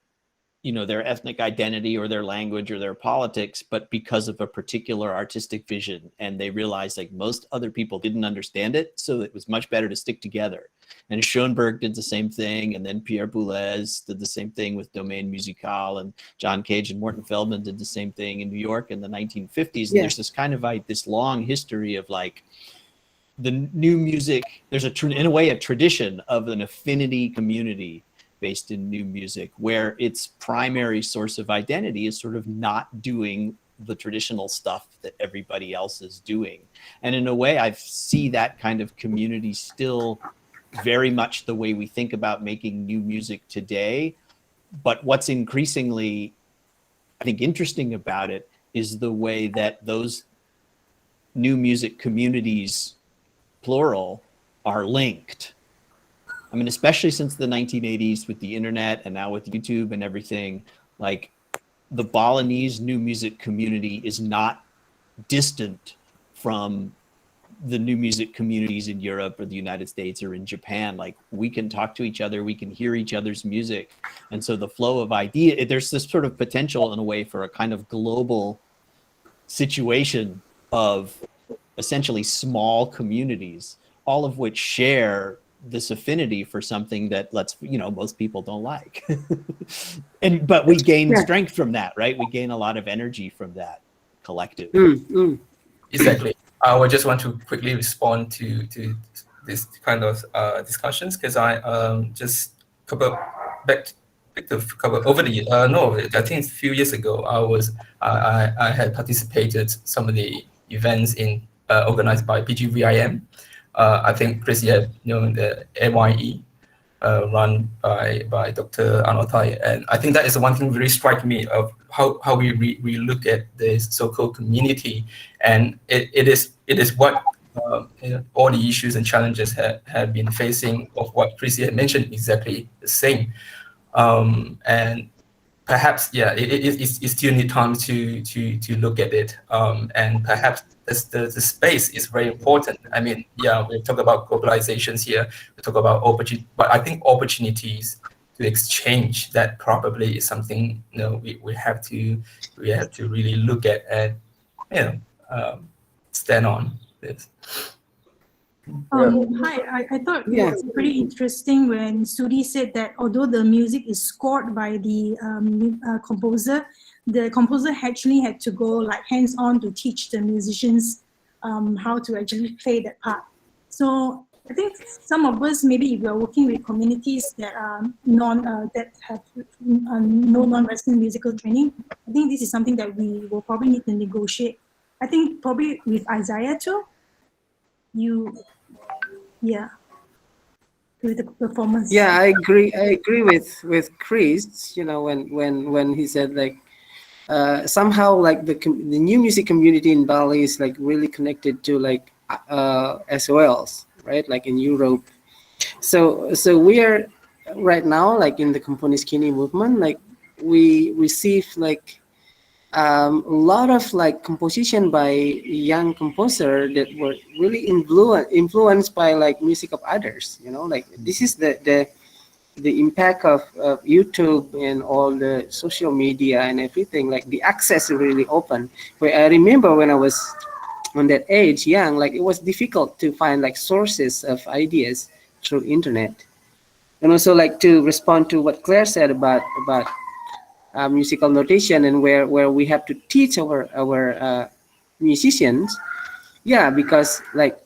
their ethnic identity or their language or their politics, but because of a particular artistic vision. And they realized like most other people didn't understand it, so it was much better to stick together. And Schoenberg did the same thing, and then Pierre Boulez did the same thing with Domaine Musicale, and John Cage and Morton Feldman did the same thing in New York in the 1950s. And there's this kind of like this long history of like the new music. There's in a way a tradition of an affinity community based in new music, where its primary source of identity is sort of not doing the traditional stuff that everybody else is doing. And in a way, I see that kind of community still very much the way we think about making new music today. But what's increasingly, I think, interesting about it is the way that those new music communities, plural, are linked. I mean, especially since the 1980s with the internet and now with YouTube and everything, like the Balinese new music community is not distant from the new music communities in Europe or the United States or in Japan. Like we can talk to each other, we can hear each other's music. And so the flow of idea, there's this sort of potential in a way for a kind of global situation of essentially small communities, all of which share this affinity for something that most people don't like. But we gain strength from that, right? We gain a lot of energy from that collective. Exactly. I just want to quickly respond to this kind of discussions, because I just over the I think a few years ago I had participated some of the events organized by PGVIM. I think Chris, you have known the MYE run by Dr. Anotai, and I think that is the one thing really strike me of how we look at this so-called community, and it is what all the issues and challenges have been facing, of what Chris had mentioned, exactly the same, and perhaps it still need time to look at it, and perhaps the space is very important. I mean, we talk about globalizations here, we talk about opportunity, but I think opportunities to exchange that probably is something we have to really look at and stand on this. Hi, I thought it was pretty interesting when Sudi said that although the music is scored by the composer, the composer actually had to go like hands-on to teach the musicians how to actually play that part. So I think some of us, maybe if we are working with communities that are that have no non-Western musical training, I think this is something that we will probably need to negotiate. I think probably with Isaiah too, with the performance. Yeah, I agree. I agree with Chris. You know, when he said like somehow like the new music community in Bali is like really connected to like SOLs, right? Like in Europe. So we are right now like in the Componist Kini movement. Like we receive like a lot of like composition by young composer that were really influenced by like music of others. You know, like this is the impact of YouTube and all the social media and everything. Like the access is really open. Where I remember when I was on that age, young, like it was difficult to find like sources of ideas through internet. And also like to respond to what Claire said about musical notation and where we have to teach our musicians. Yeah, because like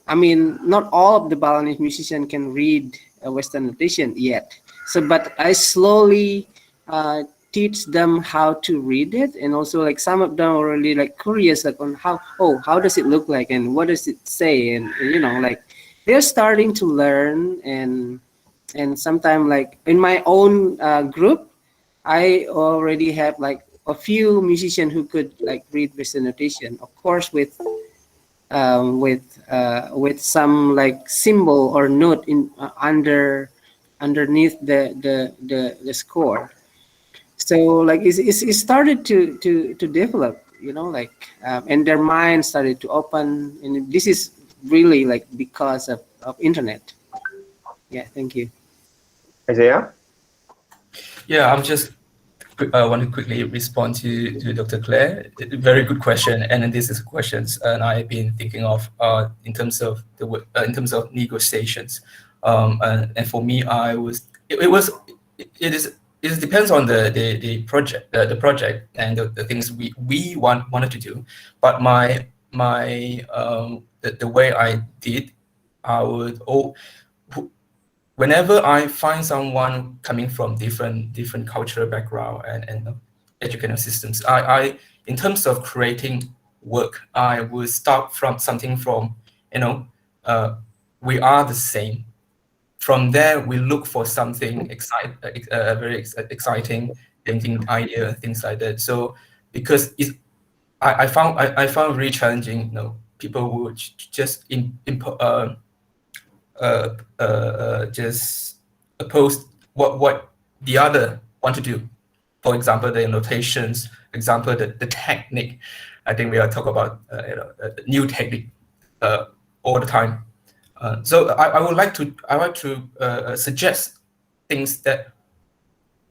I mean, not all of the Balinese musicians can read a Western notation yet. So, but I slowly teach them how to read it, and also like some of them are really like curious like on how does it look like and what does it say, and you know like they're starting to learn and sometimes like in my own group, I already have like a few musicians who could like read Western notation, of course with some like symbol or note in underneath the score. So like it started to develop, you know, like and their mind started to open, and this is really like because of internet. Yeah, thank you. Isaiah? Yeah, I'm just want to quickly respond to Dr. Claire. Very good question, and then this is questions and I've been thinking of in terms of in terms of negotiations. And for me, it depends on the project and the things we wanted to do. But the way I did, I would whenever I find someone coming from different cultural background and educational systems, I in terms of creating work, I will start from something from, we are the same. From there, we look for something very exciting, thinking idea, things like that. So because I found really challenging, people would just just oppose what the other want to do. For example, the notations, example, the technique. I think we are talking about new technique all the time. So I would like to suggest things that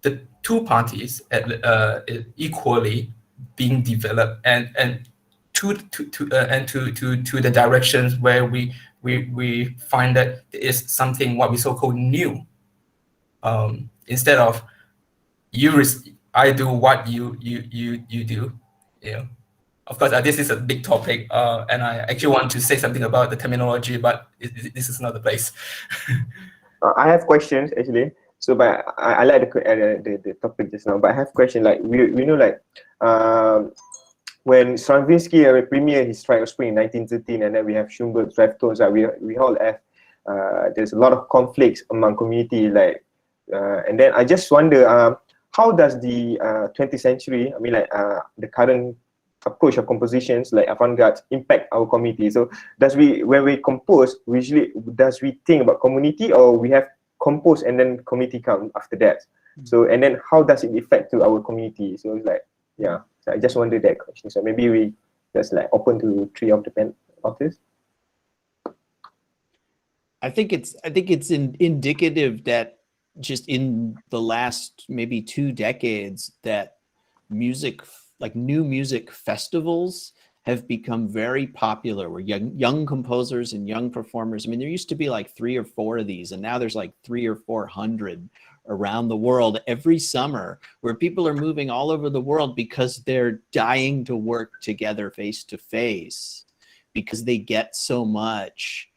the two parties equally being developed and to the directions where we find that there is something what we so-called new. Instead of I do what you do. Of course, this is a big topic, and I actually want to say something about the terminology, but this is not the place. I have questions actually. So, but I like the topic just now. But I have question like we know like when Stravinsky premiered his Strike of Spring in 1913, and then we have Schubert Drive Tones. We all have there's a lot of conflicts among community like, and then I just wonder how does the 20th century, I mean like the current approach of compositions like avant-garde impact our community? So when we compose, usually does we think about community, or we have compose and then community come after that? So and then how does it affect to our community? So it's like, yeah, so I just wondered that question. So maybe we just like open to three of the authors. I think it's indicative that just in the last maybe 2 decades that music, like new music festivals, have become very popular, where young composers and young performers, I mean, there used to be like 3 or 4 of these, and now there's like 300 or 400 around the world every summer, where people are moving all over the world because they're dying to work together face to face, because they get so much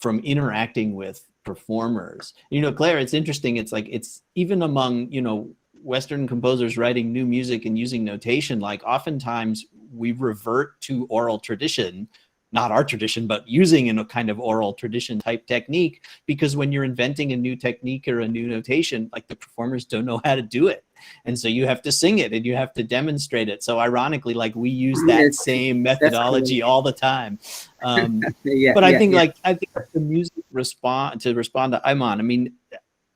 from interacting with performers. You know, Claire, it's interesting. It's like, it's even among, you know, Western composers writing new music and using notation, like oftentimes we revert to oral tradition, not our tradition, but using in a kind of oral tradition type technique, because when you're inventing a new technique or a new notation, like the performers don't know how to do it. And so you have to sing it and you have to demonstrate it. So ironically, like we use that Yes, same methodology cool. all the time. Yeah, But I think yeah. like, I think the music to respond to Ayman, I mean,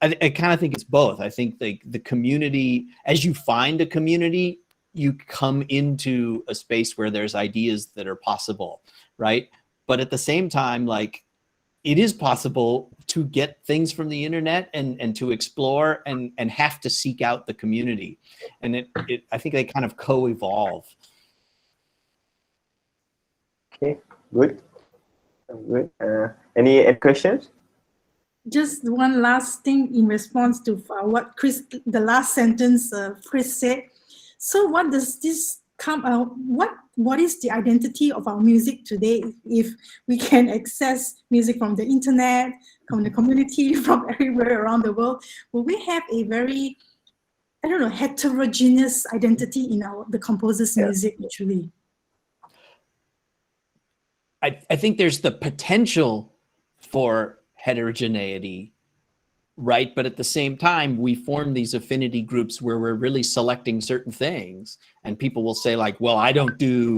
I kind of think it's both. I think the community, as you find a community, you come into a space where there's ideas that are possible, right? But at the same time, like it is possible to get things from the internet and to explore and have to seek out the community. And I think they kind of co-evolve. Okay, good. Good. Any questions? Just one last thing in response to what Chris, the last sentence Chris said. So what does this come what is the identity of our music today if we can access music from the internet, from the community, from everywhere around the world? Will we have a very, I don't know, heterogeneous identity in the composer's music actually? I think there's the potential for heterogeneity, right? But at the same time, we form these affinity groups where we're really selecting certain things, and people will say like, well, I don't do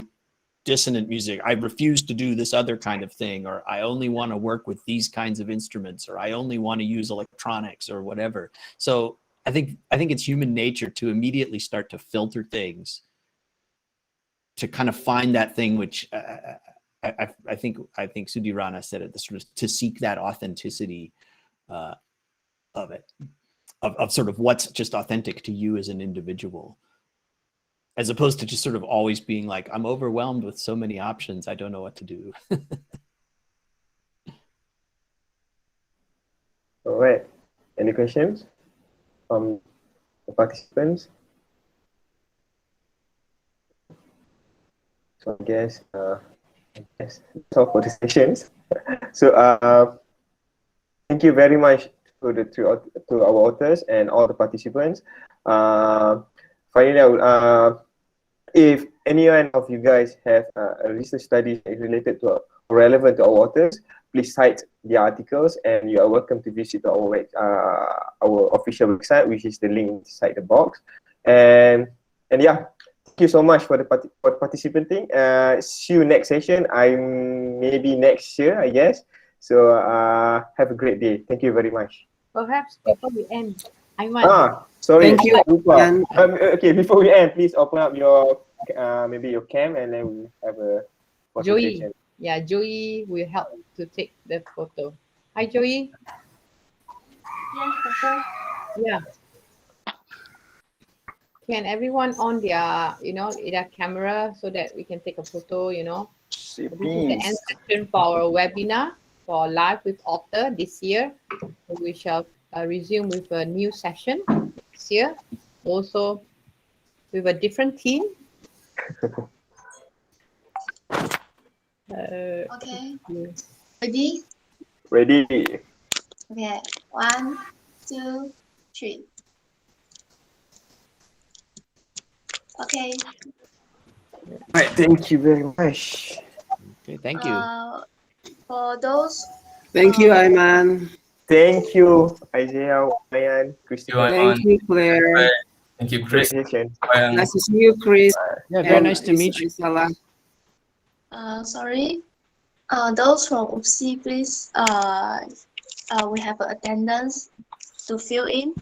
dissonant music. I refuse to do this other kind of thing, or I only want to work with these kinds of instruments, or I only want to use electronics or whatever. So I think it's human nature to immediately start to filter things, to kind of find that thing which I think Sudirana said it, sort of to seek that authenticity of it, of sort of what's just authentic to you as an individual, as opposed to just sort of always being like, I'm overwhelmed with so many options, I don't know what to do. All right. Any questions from the participants? So I guess that's all for the sessions. So thank you very much to our authors and all the participants. Finally, I would, if anyone of you guys have a research study related to relevant to our authors, please cite the articles, and you are welcome to visit our official website, which is the link inside the box. And yeah, thank you so much for participating. See you next session. Maybe next year, I guess. So have a great day. Thank you very much. Perhaps before we end, Ayman. Sorry. Thank you. Okay, before we end, please open up your maybe your cam, and then we have a photo Joey. session. Yeah, Joey will help to take the photo. Hi, Joey. Yes, okay. Yeah. Can everyone on their, their camera so that we can take a photo, This is the end section for our webinar for Live with Author this year. We shall resume with a new session next year, also with a different theme. Okay. Ready? Ready. Okay. 1, 2, 3. Okay. All right. Thank you very much. Okay, thank you. For those. Thank you, Ayman. Thank you, Isaiah, Wayan, Christopher. Thank you, Claire. Thank you, Chris. Nice to see you, Chris. Yeah, very nice to meet you. Sorry. Those from UPSI, please. We have attendance to fill in.